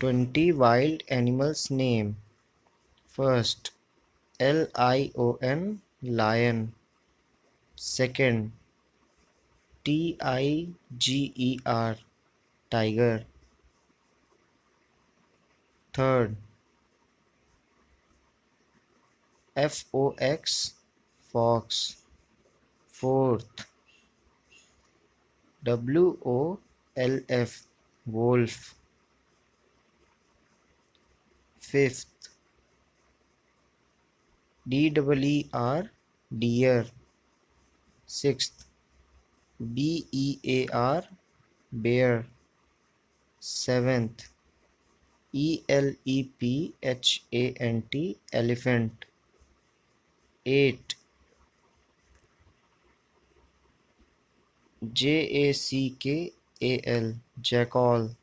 20 wild animals name. First, lion, lion. Second, tiger, tiger. Third, fox, fox. Fourth, wolf, wolf. Fifth, deer. Sixth, bear, bear. Seventh, elephant, elephant. Eight, jackal, jackal.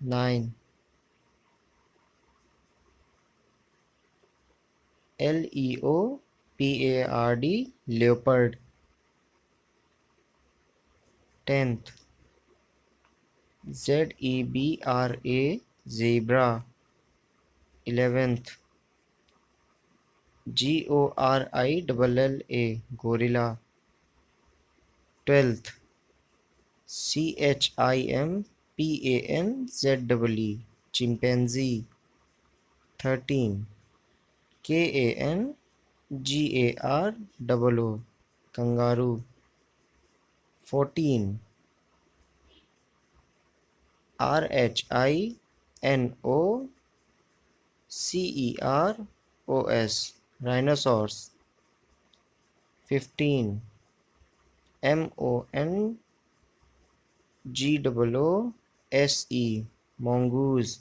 9, leopard, leopard. 10th, zebra, zebra. 11th, gorilla, gorilla. 12th, chimpanzee, chimpanzee. 13, kangaroo, kangaroo. 14, rhinoceros, rhinoceros. 15, mongoose, mongoose.